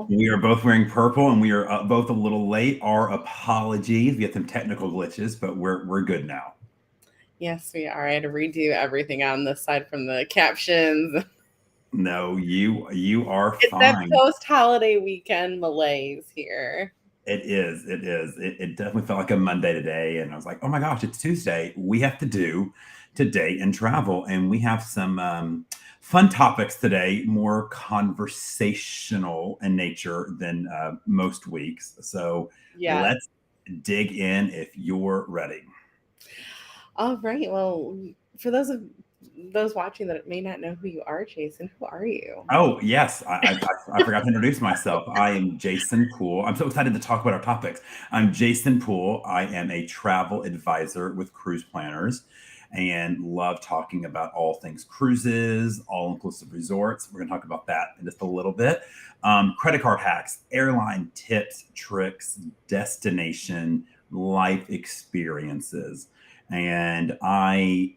We are both wearing purple, and we are both a little late. Our apologies. We had some technical glitches, but we're good now. Yes, we are. I had to redo everything on this side from the captions. No, you are It's that fine. post-holiday weekend malaise here. It is. It is. It definitely felt like a Monday today, and I was like, oh my gosh, it's Tuesday. We have to do today in travel, and we have some fun topics today, more conversational in nature than most weeks. So Yes. let's dig in if you're ready. All right. Well, for those watching that may not know who you are, Jason, who are you? Oh, yes. I forgot to introduce myself. I am Jason Poole. I'm so excited to talk about our topics. I'm Jason Poole. I am a travel advisor with Cruise Planners and love talking about all things cruises, all inclusive resorts. We're going to talk about that in just a little bit. Credit card hacks, airline tips, tricks, destination, life experiences. And I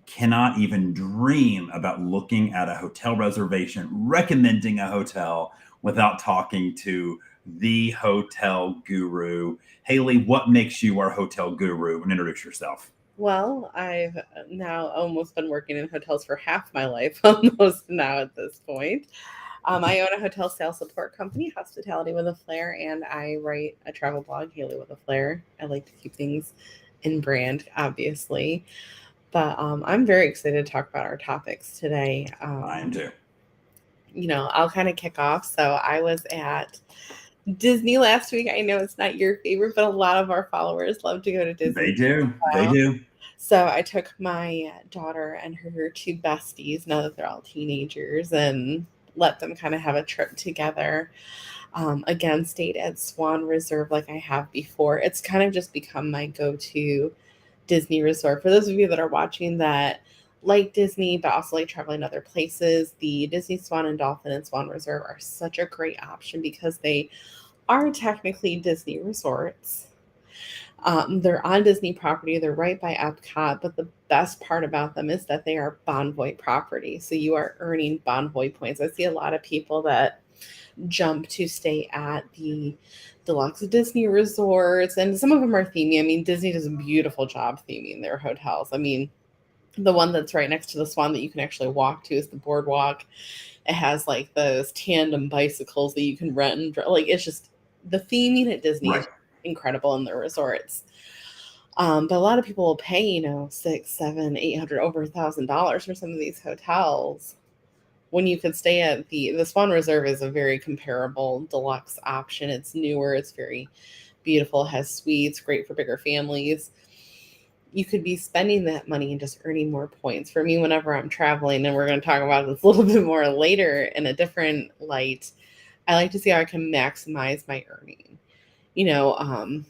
cannot even dream about looking at a hotel reservation, recommending a hotel without talking to the hotel guru. Haley, what makes you our hotel guru? And introduce yourself. Well, I've now almost been working in hotels for half my life, almost now at this point. I own a hotel sales support company, Hospitality with a Flair, and I write a travel blog, Haley with a Flair. I like to keep things in brand, obviously. But I'm very excited to talk about our topics today. I am too. I'll kind of kick off. So I was at Disney last week. I know it's not your favorite, but a lot of our followers love to go to Disney. They do. They Well, do. so I took my daughter and her two besties, now that they're all teenagers, and let them kind of have a trip together. Again, stayed at Swan Reserve like I have before. It's kind of just become my go to Disney resort. For those of you that are watching that like Disney, but also like traveling other places, the Disney Swan and Dolphin and Swan Reserve are such a great option because they are technically Disney resorts. They're on Disney property, they're right by Epcot, but the best part about them is that they are Bonvoy property. So you are earning Bonvoy points. I see a lot of people that jump to stay at the deluxe Disney resorts, and some of them are theming. I mean, Disney does a beautiful job theming their hotels. I mean, the one that's right next to the Swan that you can actually walk to is the boardwalk. It has like those tandem bicycles that you can rent and like it's just the theming at Disney Right. is incredible in their resorts. But a lot of people will pay, six, seven, 800, over $1,000 for some of these hotels when you could stay at the Swan Reserve is a very comparable deluxe option. It's newer, it's very beautiful, has suites, great for bigger families. You could be spending that money and just earning more points. For me, whenever I'm traveling, and we're going to talk about this a little bit more later in a different light, I like to see how I can maximize my earning. You know, um,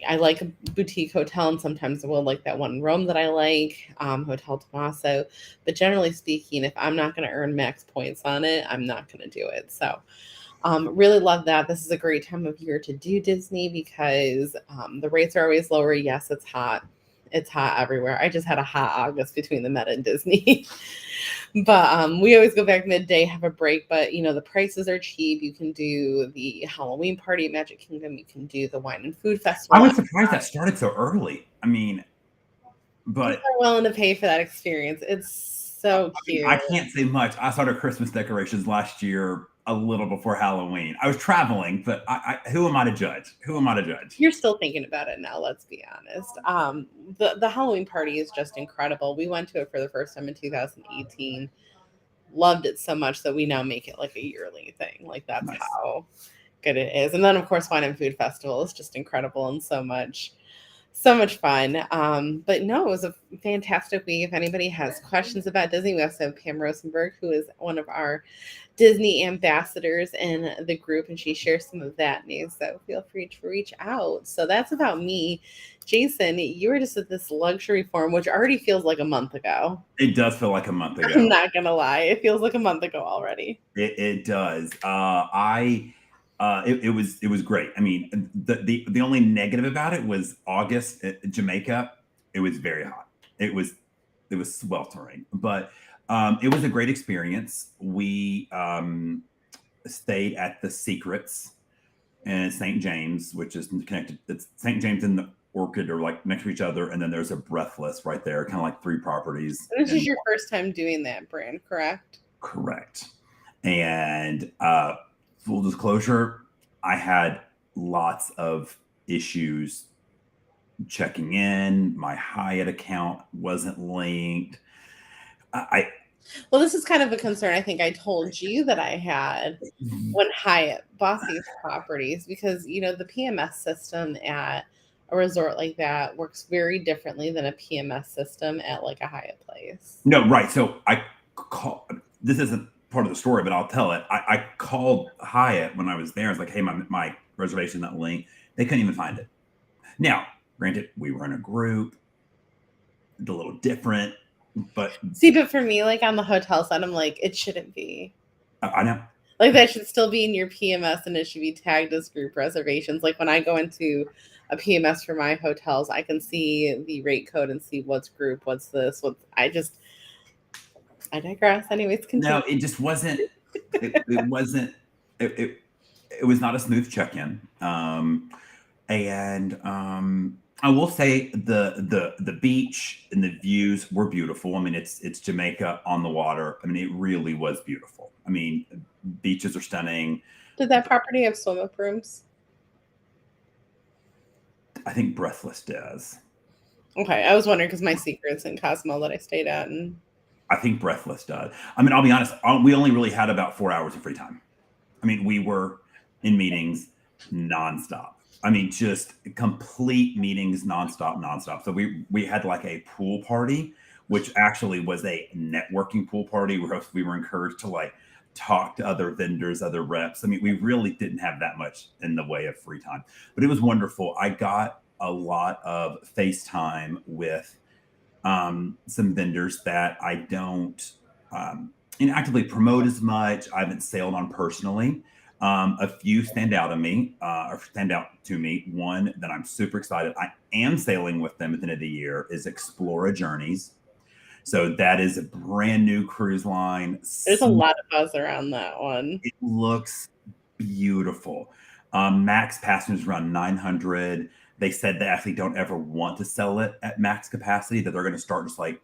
I like a boutique hotel, and sometimes I will like that one in Rome that I like, Hotel Tomaso. But generally speaking, if I'm not going to earn max points on it, I'm not going to do it. So, really love that. This is a great time of year to do Disney because the rates are always lower. Yes, it's hot. It's hot everywhere. I just had a hot August between the Met and Disney. But we always go back midday, have a break. But the prices are cheap. You can do the Halloween party at Magic Kingdom. You can do the wine and food I festival. was surprised that started so early. I mean, People but are willing to pay for that experience. It's so cute. I can't say much. I started Christmas decorations last year a little before Halloween. I was traveling, but who am I to judge? Who am I to judge? You're still thinking about it now. Let's be honest. The Halloween party is just incredible. We went to it for the first time in 2018. Loved it so much that we now make it like a yearly thing. Like that's Nice. how good it is. And then of course, Wine and Food Festival is just incredible and so much fun. But no, it was a fantastic week. If anybody has questions about Disney, we also have Pam Rosenberg, who is one of our Disney ambassadors in the group, and she shares some of that news. So feel free to reach out. So that's about me. Jason, you were just at this luxury forum, which already feels like a month ago. It does feel like a month I'm ago. not gonna lie, it feels like a month ago already. It does. It was great. I mean, the only negative about it was August at Jamaica. It was very hot. It was sweltering, but it was a great experience. We stayed at the Secrets in St. James, which is connected. It's St. James and the Orchid are like next to each other, and then there's a Breathless right there, kind of like 3 properties. This is your first time doing that brand, correct? Correct. And full disclosure, I had lots of issues checking in. My Hyatt account wasn't linked. Well, this is kind of a concern I think I told you that I had when Hyatt bought these properties, because the PMS system at a resort like that works very differently than a PMS system at like a Hyatt place. No, right. So this isn't part of the story, but I'll tell it. I called Hyatt when I was there. I was like, hey, my reservation not linked. They couldn't even find it. Now, granted, we were in a group. It's a little different. But for me, like on the hotel side, I'm like, it shouldn't be. I know. Like that should still be in your PMS, and it should be tagged as group reservations. Like when I go into a PMS for my hotels, I can see the rate code and see what's group, what's this, I digress. Anyways, continue. No, it just wasn't. It wasn't. It was not a smooth check-in. I will say the beach and the views were beautiful. I mean, it's Jamaica on the water. I mean, it really was beautiful. I mean, beaches are stunning. Did that property have swim-up rooms? I think Breathless does. Okay, I was wondering because my Secrets in Cosmo that I stayed at, and I think Breathless does. I mean, I'll be honest. We only really had about 4 hours of free time. I mean, we were in meetings nonstop. I mean, just complete meetings nonstop. So we had like a pool party, which actually was a networking pool party where we were encouraged to like talk to other vendors, other reps. I mean, we really didn't have that much in the way of free time, but it was wonderful. I got a lot of FaceTime with some vendors that I don't actively promote as much. I haven't sailed on personally. A few stand out to me. One that I'm super excited. I am sailing with them at the end of the year is Explora Journeys. So that is a brand new cruise line. There's a lot of buzz around that one. It looks beautiful. Max passengers around 900. They said they actually don't ever want to sell it at max capacity, that they're going to start just like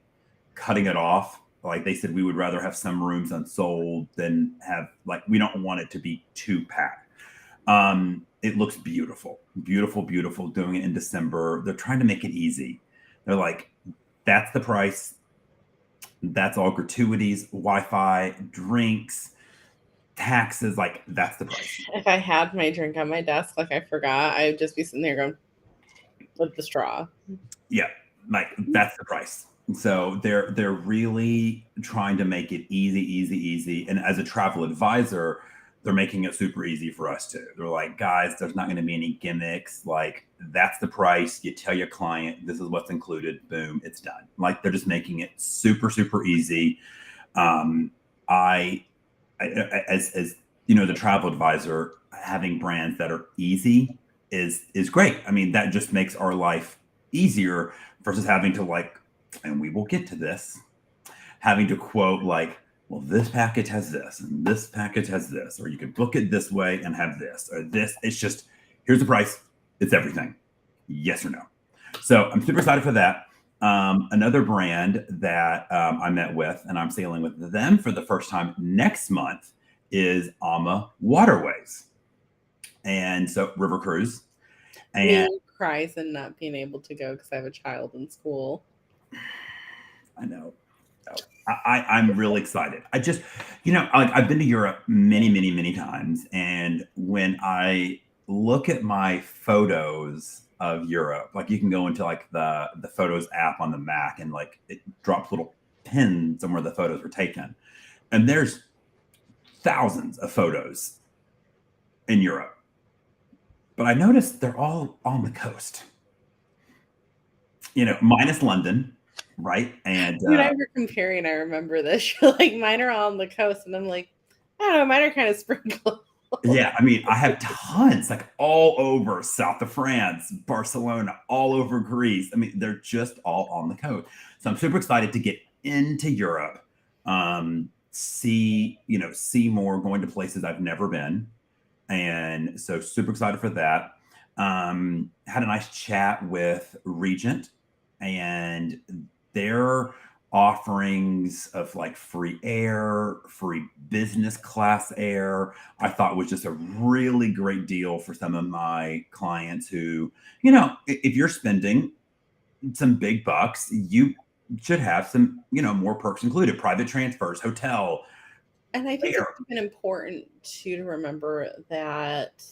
cutting it off. Like they said, we would rather have some rooms unsold than have we don't want it to be too packed. It looks beautiful, beautiful. Doing it in December. They're trying to make it easy. They're like, that's the price. That's all gratuities, Wi-Fi, drinks, taxes. Like that's the price. If I had my drink on my desk, like I forgot, I'd just be sitting there going with the straw. Yeah, like that's the price. So they're really trying to make it easy. And as a travel advisor, they're making it super easy for us too. They're like, guys, there's not going to be any gimmicks. Like that's the price. You tell your client this is what's included. Boom, it's done. Like they're just making it super easy. As the travel advisor, having brands that are easy is great. I mean, that just makes our life easier versus having to and we will get to this, having to quote well, this package has this and this package has this, or you can book it this way and have this or this. It's just, here's the price. It's everything. Yes or no. So I'm super excited for that. Another brand that I met with, and I'm sailing with them for the first time next month, is AMA Waterways. And so River Cruise. And cries and not being able to go because I have a child in school. I know. I'm really excited. I just, I've been to Europe many times. And when I look at my photos of Europe, you can go into the Photos app on the Mac and it drops little pins on where the photos were taken. And there's thousands of photos in Europe. But I noticed they're all on the coast. Minus London. Right. And when I were comparing, I remember this. You're like, mine are all on the coast. And I'm like, I don't know, mine are kind of sprinkled. Yeah. I mean, I have tons all over south of France, Barcelona, all over Greece. I mean, they're just all on the coast. So I'm super excited to get into Europe. see more, going to places I've never been. And so super excited for that. Had a nice chat with Regent and their offerings of like free air, free business class air. I thought was just a really great deal for some of my clients who, if you're spending some big bucks, you should have some, more perks included, private transfers, hotel, And I think it's air. even important too to remember that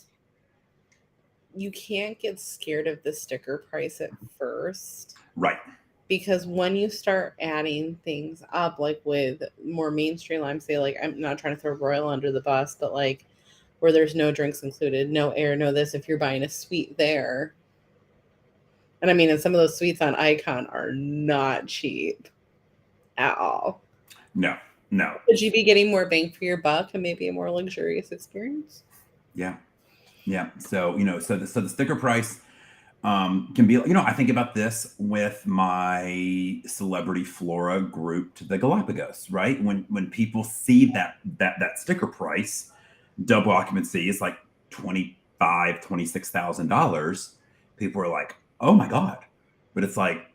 you can't get scared of the sticker price at first, Right. because when you start adding things up, like with more mainstream, I'm say, like, I'm not trying to throw Royal under the bus, but like where there's no drinks included, no air, no this, if you're buying a suite there. And I mean, and some of those suites on Icon are not cheap at all. No. Would you be getting more bang for your buck and maybe a more luxurious experience? Yeah. So, the sticker price can be, I think about this with my celebrity flora group to the Galapagos, right? When people see that sticker price, double occupancy is like $26,000. People are like, oh my God. But it's like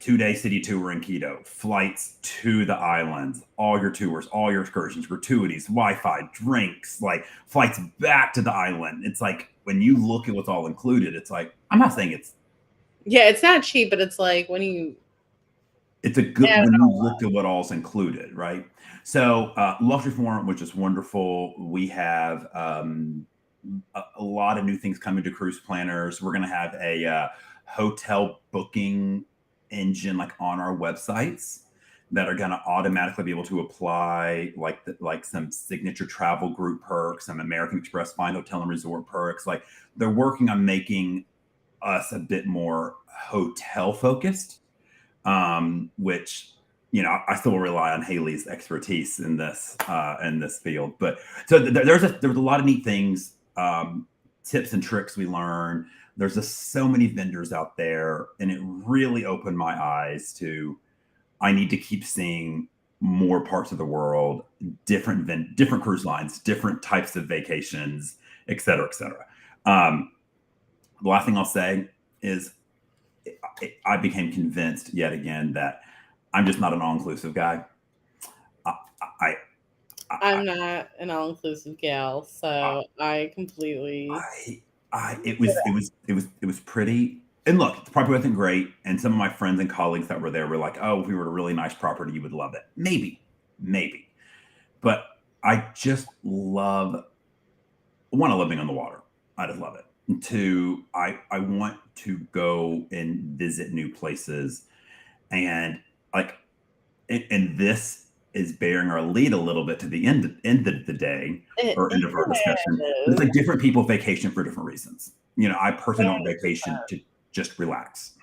2-day city tour in Quito, flights to the islands, all your tours, all your excursions, gratuities, Wi-Fi, drinks, like flights back to the island. It's like when you look at what's all included, it's like, I'm not saying it's not cheap, but it's like when you it's a good add when it you all up. look at what all's included, right? So Luxury Forum, which is wonderful. We have a lot of new things coming to cruise planners. We're going to have a hotel booking engine like on our websites that are going to automatically be able to apply like some signature travel group perks, some American Express Fine Hotel and Resort perks. Like they're working on making us a bit more hotel focused, which I still rely on Haley's expertise in this field. But so there was a lot of neat things, tips and tricks we learn. There's just so many vendors out there, and it really opened my eyes to I need to keep seeing more parts of the world, different cruise lines, different types of vacations, et cetera, et cetera. The last thing I'll say is I became convinced yet again that I'm just not an all-inclusive guy. I, I'm not an all-inclusive gal, so I completely it was pretty. And look, the property wasn't great. And some of my friends and colleagues that were there were like, "Oh, if we were a really nice property, you would love it." Maybe. But I just love living on the water. I just love it. Two, I want to go and visit new places, and like, and this is bearing our lead a little bit to the end of the day it or end of our discussion. It's is. like different people vacation for different reasons. I personally don't vacation to just relax.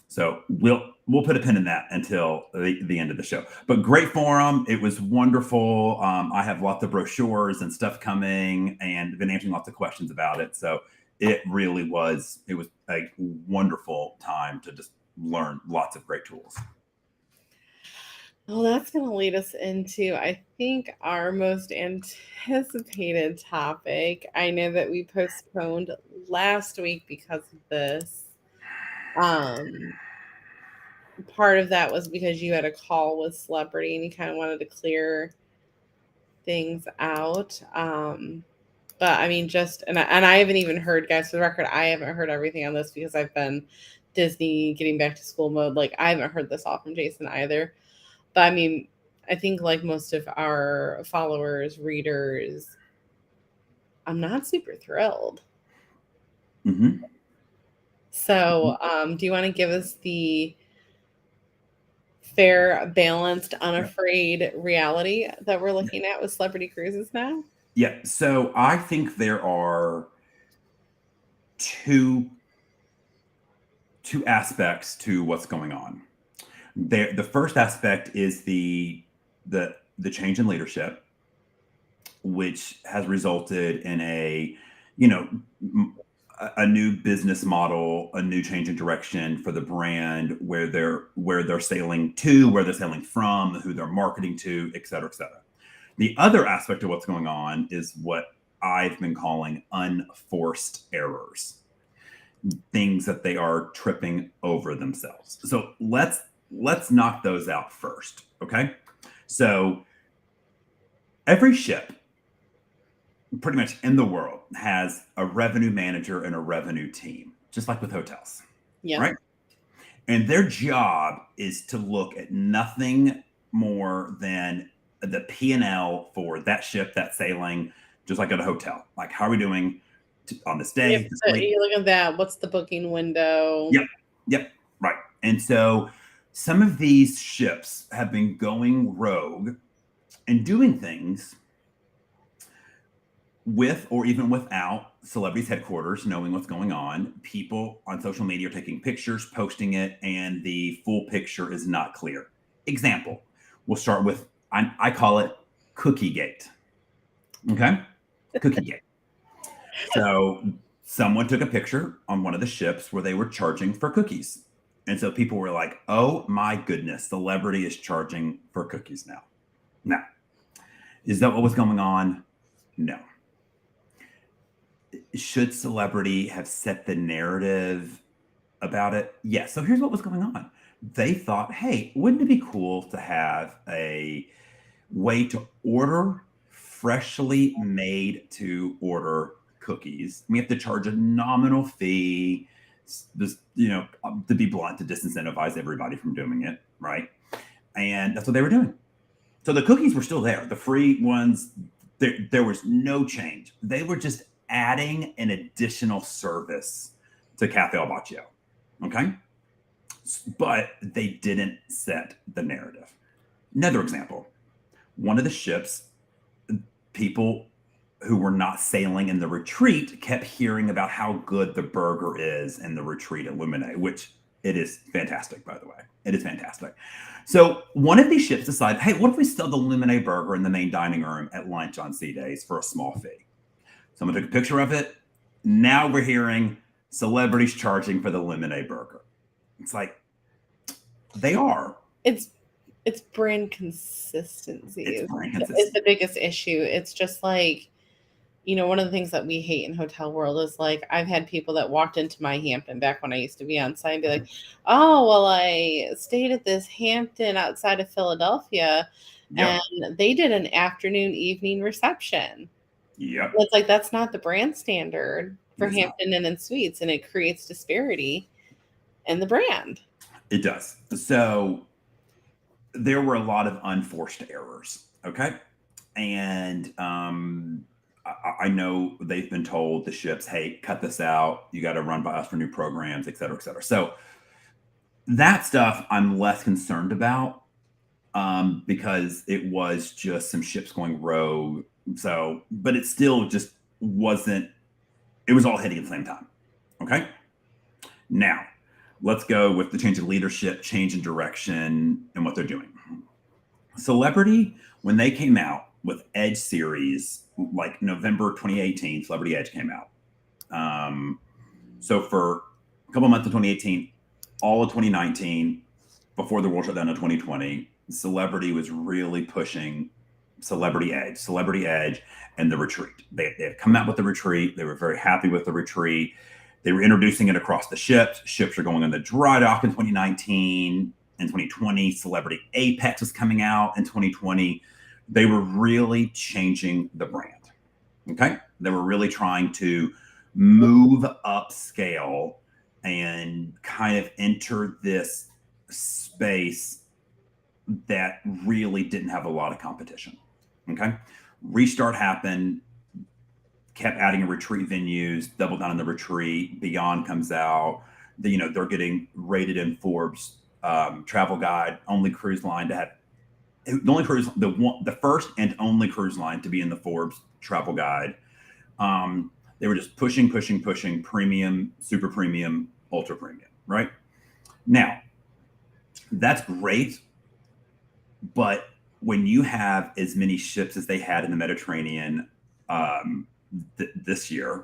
So we'll put a pin in that until the end of the show. But great forum. It was wonderful. I have lots of brochures and stuff coming, and been answering lots of questions about it. So it really was. It was a wonderful time to just learn lots of great tools. Well, that's going to lead us into, I think, our most anticipated topic. I know that we postponed last week because of this. Part of that was because you had a call with Celebrity and you kind of wanted to clear things out. But I mean, and I haven't even heard, guys, for the record, I haven't heard everything on this because I've been Disney getting back to school mode. Like, I haven't heard this all from Jason either. But I mean, I think like most of our followers, readers, I'm not super thrilled. Mm-hmm. So, do you want to give us the fair, balanced, unafraid reality that we're looking at with Celebrity Cruises now? Yeah. So I think there are two aspects to what's going on. The first aspect is the change in leadership, which has resulted in a new business model, a new change in direction for the brand, where they're sailing to, where they're sailing from, who they're marketing to, et cetera, et cetera. The other aspect of what's going on is what I've been calling unforced errors, things that they are tripping over themselves. So let's knock those out first, okay? So every ship pretty much in the world has a revenue manager and a revenue team, just like with hotels, Yeah. right? And their job is to look at nothing more than the P&L for that ship, that sailing, just like at a hotel. Like, how are we doing on this Yep. day, this week? You look at that. What's the booking window? Yep, right. And so some of these ships have been going rogue and doing things with or even without celebrities' headquarters knowing what's going on. People on social media are taking pictures, posting it, and the full picture is not clear. Example, we'll start with, I call it Cookie Gate. Okay? Cookie Gate. So someone took a picture on one of the ships where they were charging for cookies. And so people were like, oh my goodness, celebrity is charging for cookies now. Now, is that what was going on? No. Should celebrity have set the narrative about it? Yes. So here's what was going on. They thought, hey, wouldn't it be cool to have a way to order freshly made to order cookies? We have to charge a nominal fee, just, to be blunt, to disincentivize everybody from doing it, right? And that's what they were doing. So the cookies were still there. The free ones, there was no change. They were just adding an additional service to Cafe Al Baccio. Okay. But they didn't set the narrative. Another example, one of the ships, people who were not sailing in the retreat kept hearing about how good the burger is in the retreat at Lumine, which it is fantastic, by the way. It is fantastic. So one of these ships decided, hey, what if we sell the Lumine burger in the main dining room at lunch on sea days for a small fee? Someone took a picture of it. Now we're hearing celebrities charging for the Lumine burger. It's like, they are. It's brand consistency. It's brand It's consistency. the biggest issue. It's just like, one of the things that we hate in hotel world is like, I've had people that walked into my Hampton back when I used to be on site and be like, oh, well, I stayed at this Hampton outside of Philadelphia Yep. and they did an afternoon evening reception. Yep. And it's like, that's not the brand standard for It's not. Hampton Inn and Suites, and it creates disparity in the brand. It does. So there were a lot of unforced errors. Okay. And I know they've been told, the ships, hey, cut this out. You got to run by us for new programs, et cetera, et cetera. So that stuff I'm less concerned about, because it was just some ships going rogue. So, but it still just wasn't, it was all hitting at the same time. Okay. Now, let's go with the change in leadership, change in direction, and what they're doing. Celebrity, when they came out with Edge series, like November 2018, Celebrity Edge came out. So for a couple months of 2018, all of 2019, before the world shut down in 2020, Celebrity was really pushing Celebrity Edge, and the retreat. They had come out with the retreat. They were very happy with the retreat. They were introducing it across the ships. Ships are going on the dry dock in 2019 and 2020. Celebrity Apex was coming out in 2020. They were really changing the brand. Okay. They were really trying to move upscale and kind of enter this space that really didn't have a lot of competition. Okay. Restart happened, kept adding retreat venues, double down on the retreat. Beyond comes out. They're getting rated in Forbes travel guide, only cruise line to have the first and only cruise line to be in the Forbes travel guide. They were just pushing premium, super premium, ultra premium, right? Now, that's great. But when you have as many ships as they had in the Mediterranean this year,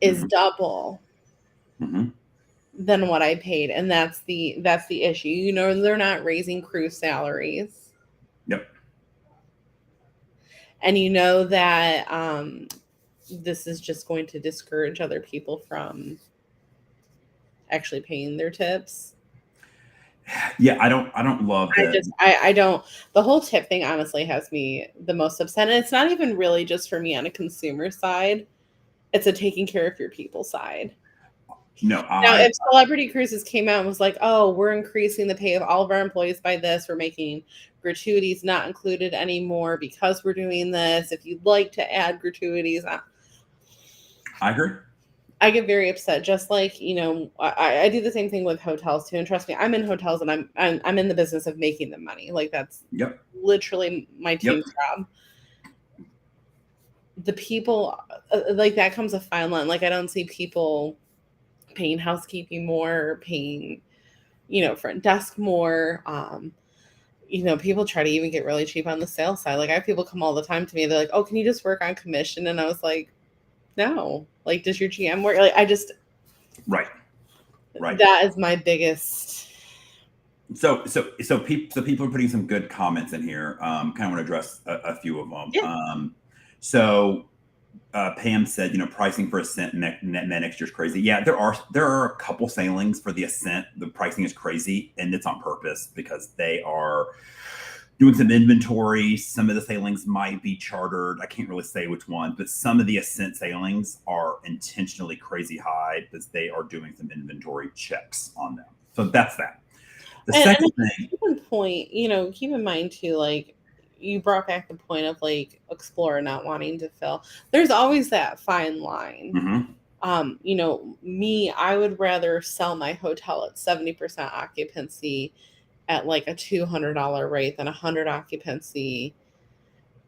is double Mm-hmm. than what I paid, and that's the issue. You know, they're not raising crew salaries. Yep. And you know that this is just going to discourage other people from actually paying their tips. Yeah, I don't love that. I don't. The whole tip thing honestly has me the most upset, and it's not even really just for me on a consumer side. It's a taking care of your people side. No, Now, if Celebrity Cruises came out and was like, "Oh, we're increasing the pay of all of our employees by this. We're making gratuities not included anymore because we're doing this. If you'd like to add gratuities," I agree. I get very upset. Just like, you know, I do the same thing with hotels too. And trust me, I'm in hotels and I'm in the business of making them money. Like that's Yep. literally my team's job. The people like that comes a fine line. Like I don't see people paying housekeeping more, or paying, you know, front desk more. You know, people try to even get really cheap on the sales side. Like I have people come all the time to me. They're like, "Oh, can you just work on commission?" And I was like, "No. Like, does your GM work?" Like I just Right. That is my biggest. So people are putting some good comments in here. Kind of want to address a few of them. Yeah. So Pam said, you know, pricing for Ascent next year is crazy. Yeah, there are a couple sailings for the Ascent. The pricing is crazy, and it's on purpose because they are doing some inventory. Some of the sailings might be chartered. I can't really say which one, but some of the Ascent sailings are intentionally crazy high because they are doing some inventory checks on them. So that's that. The second thing, Keep in mind too, like you brought back the point of like Explorer not wanting to fill. There's always that fine line. mm-hmm. You know, me, I would rather sell my hotel at 70% occupancy at like a $200 rate than 100 occupancy,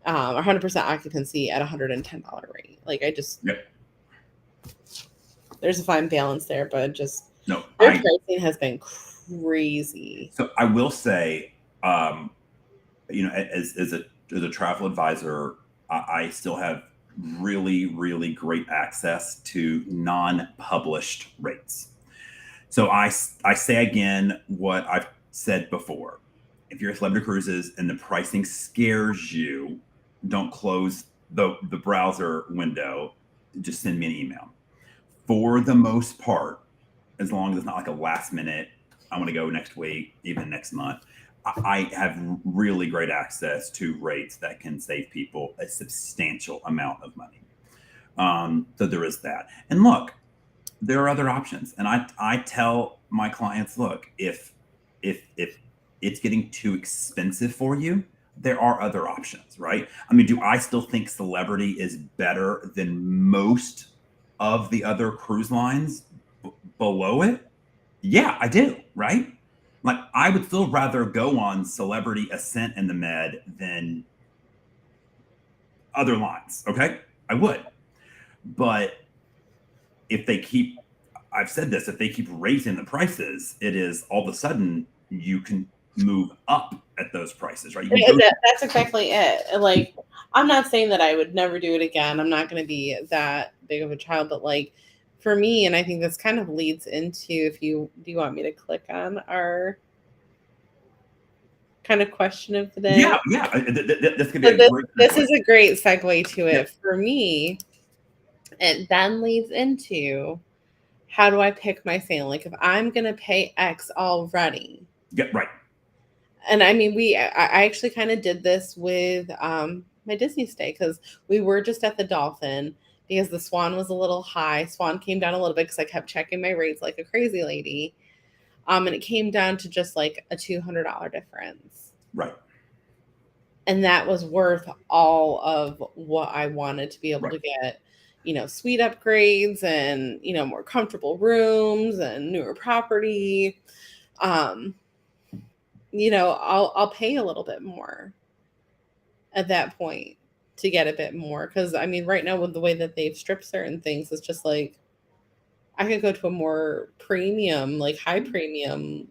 100% occupancy at $110 rate. Like I just, Yep. There's a fine balance there, but just no, their pricing has been crazy. So I will say, you know, as a travel advisor, I still have really, really great access to non-published rates. So I say again what I've said before. If you're at Celebrity Cruises and the pricing scares you, don't close the browser window. Just send me an email. For the most part, as long as it's not like a last minute, I want to go next week, even next month, I have really great access to rates that can save people a substantial amount of money. So there is that. And look, there are other options. And I tell my clients, look, if it's getting too expensive for you, there are other options, right? I mean, do I still think Celebrity is better than most of the other cruise lines below it? Yeah, I do, right? Like I would still rather go on Celebrity, Ascent, and the Med than other lines. Okay, I would. But if they keep, I've said this, if they keep raising the prices, it is all of a sudden you can move up at those prices, right? That's exactly it. Like, I'm not saying that I would never do it again. I'm not going to be that big of a child, but like for me, and I think this kind of leads into, do you want me to click on our kind of question of the day? Yeah. This could be a great. This is a great segue to it. For me, it then leads into, how do I pick my sailing? Like if I'm going to pay X already. Yeah, right. And I mean, I actually kind of did this with my Disney stay, because we were just at the Dolphin because the Swan was a little high. Swan came down a little bit because I kept checking my rates like a crazy lady. And it came down to just like a $200 difference. Right. And that was worth all of what I wanted to be able to get, you know, suite upgrades and, you know, more comfortable rooms and newer property. You know, I'll pay a little bit more at that point to get a bit more. Because I mean, right now with the way that they've stripped certain things, it's just like I could go to a more premium, like high premium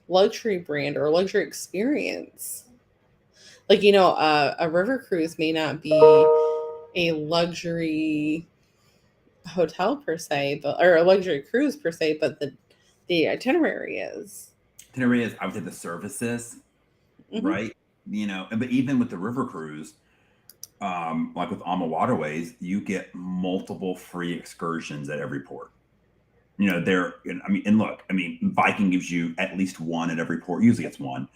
luxury brand or luxury experience. Like, you know, a river cruise may not be a luxury hotel per se, but or a luxury cruise per se, but the itinerary is. Tenerife is, I would say, the services, Hmm. right? But even with the river cruise, like with Alma Waterways, you get multiple free excursions at every port. And look, Viking gives you at least one at every port. Usually it's one.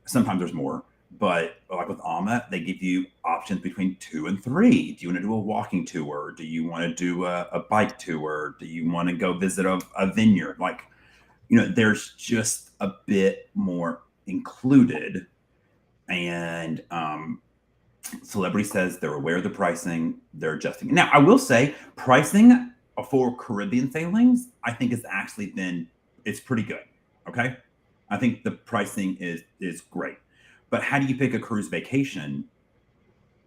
Sometimes there's more. But like with Alma, they give you options between two and three. Do you want to do a walking tour? Do you want to do a bike tour? Do you want to go visit a vineyard? Like, there's just a bit more included. And Celebrity says they're aware of the pricing, they're adjusting. Now, I will say pricing for Caribbean sailings, I think it's pretty good. Okay. I think the pricing is great. But how do you pick a cruise vacation?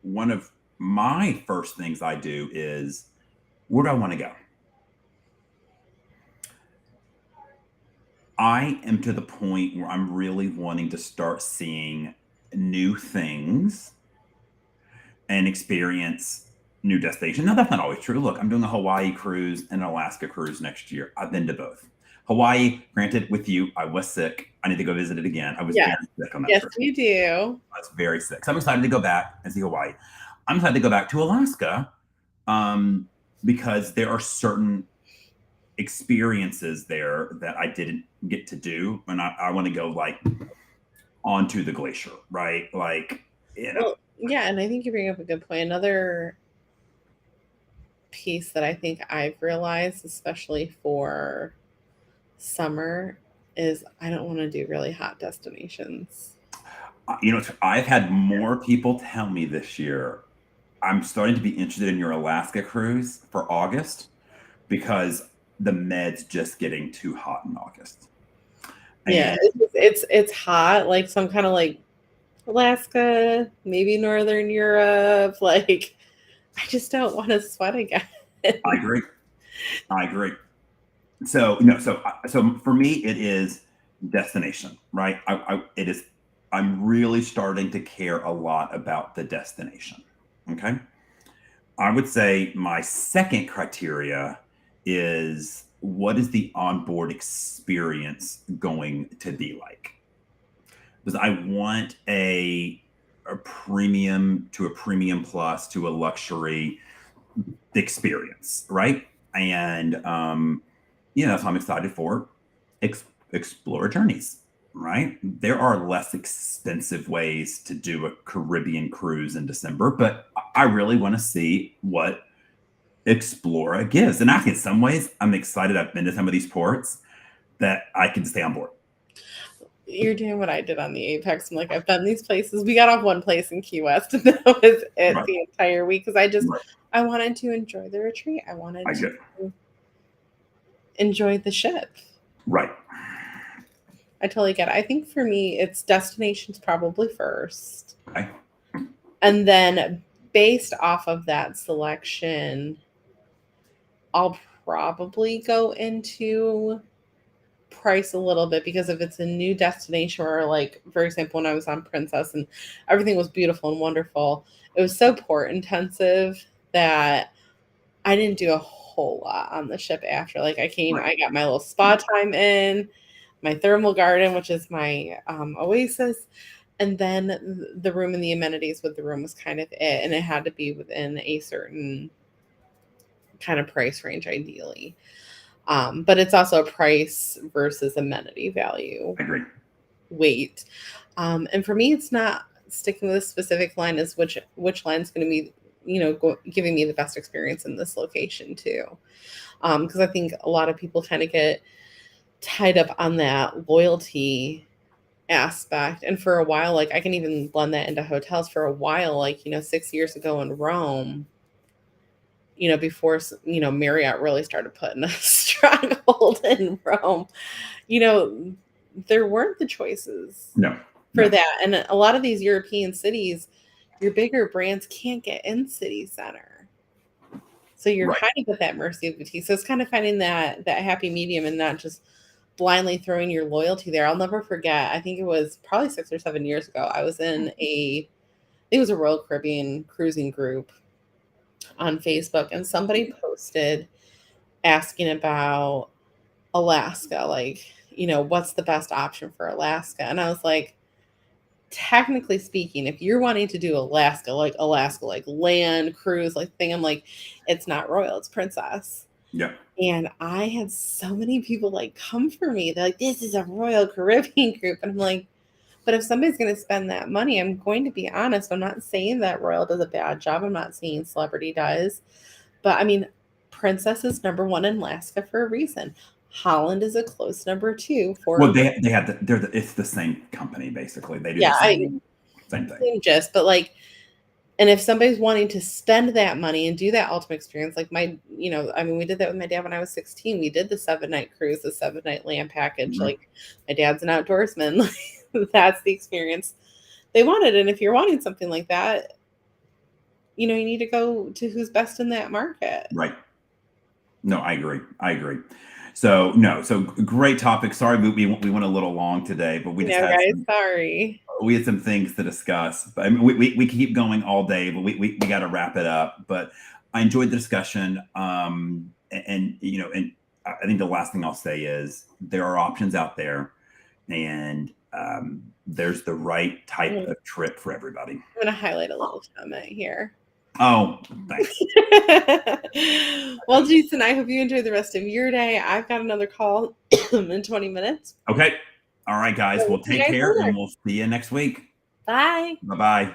One of my first things I do is, where do I want to go? I am to the point where I'm really wanting to start seeing new things and experience new destinations. Now, that's not always true. Look, I'm doing a Hawaii cruise and an Alaska cruise next year. I've been to both. Hawaii, granted, with you, I was sick. I need to go visit it again. I was Yes, very sick on that yes, trip. you do. I was very sick. So I'm excited to go back and see Hawaii. I'm excited to go back to Alaska because there are certain experiences there that I didn't get to do. And I want to go like onto the glacier, right? Like, Well, yeah, and I think you bring up a good point. Another piece that I think I've realized, especially for summer, is I don't want to do really hot destinations. I've had more people tell me this year, I'm starting to be interested in your Alaska cruise for August because the Med's just getting too hot in August. Yeah, And it's hot, like some kind of like Alaska, maybe Northern Europe. Like, I just don't want to sweat again. I agree. I agree. So, so for me, it is destination, right? It is, I'm really starting to care a lot about the destination. Okay. I would say my second criteria is, what is the onboard experience going to be like? Because I want a premium to a premium plus to a luxury experience, right? And that's what I'm excited for. Explore journeys, right? There are less expensive ways to do a Caribbean cruise in December, but I really want to see what Explora gives. And actually, in some ways, I'm excited. I've been to some of these ports that I can stay on board. You're doing what I did on the Apex. I'm like, I've been these places. We got off one place in Key West, and that was it Right. the entire week because Right. I wanted to enjoy the retreat. I wanted I to get enjoy the ship. right. I totally get it. I think for me, it's destinations probably first. Okay. And then based off of that selection, I'll probably go into price a little bit because if it's a new destination or like for example when I was on Princess and everything was beautiful and wonderful, it was so port intensive that I didn't do a whole lot on the ship after. Like Right. I got my little spa time in, my thermal garden, which is my oasis, and then the room and the amenities with the room was kind of it, and it had to be within a certain kind of price range ideally. But it's also a price versus amenity value I agree. weight. And for me, it's not sticking with a specific line as which line's going to be, giving me the best experience in this location too. Because I think a lot of people kind of get tied up on that loyalty aspect. And for a while, like I can even blend that into hotels for a while, like, 6 years ago in Rome, before, Marriott really started putting a stronghold in Rome, there weren't the choices No. for No. that. And a lot of these European cities, your bigger brands can't get in city center. So you're Right. kind of at that mercy of boutique. So it's kind of finding that happy medium and not just blindly throwing your loyalty there. I'll never forget. I think it was probably 6 or 7 years ago. I was in I think it was a Royal Caribbean cruising group on Facebook, and somebody posted asking about Alaska, like, what's the best option for Alaska? And I was like, technically speaking, if you're wanting to do Alaska, like land cruise, like thing, I'm like, it's not Royal, it's Princess. Yeah. And I had so many people like come for me. They're like, this is a Royal Caribbean group. And I'm like, but if somebody's going to spend that money, I'm going to be honest. I'm not saying that Royal does a bad job. I'm not saying Celebrity does. But I mean, Princess is number one in Alaska for a reason. Holland is a close number two for Well, they had it's the same company basically. They do the same thing. same gist, but like, and if somebody's wanting to spend that money and do that ultimate experience, like we did that with my dad when I was 16. We did the 7-night cruise, the 7-night land package. Mm-hmm. Like, my dad's an outdoorsman. Like, that's the experience they wanted. And if you're wanting something like that, you need to go to who's best in that market. Right. No, I agree. So great topic. Sorry, we went a little long today, but we had some things to discuss. But I mean, we keep going all day, but we got to wrap it up. But I enjoyed the discussion. And I think the last thing I'll say is there are options out there, and there's the right type of trip for everybody. I'm going to highlight a little comment here. Oh, thanks. Well, Jason, I hope you enjoy the rest of your day. I've got another call in 20 minutes. Okay. All right, guys. Well, take care, and we'll see you next week. Bye. Bye-bye.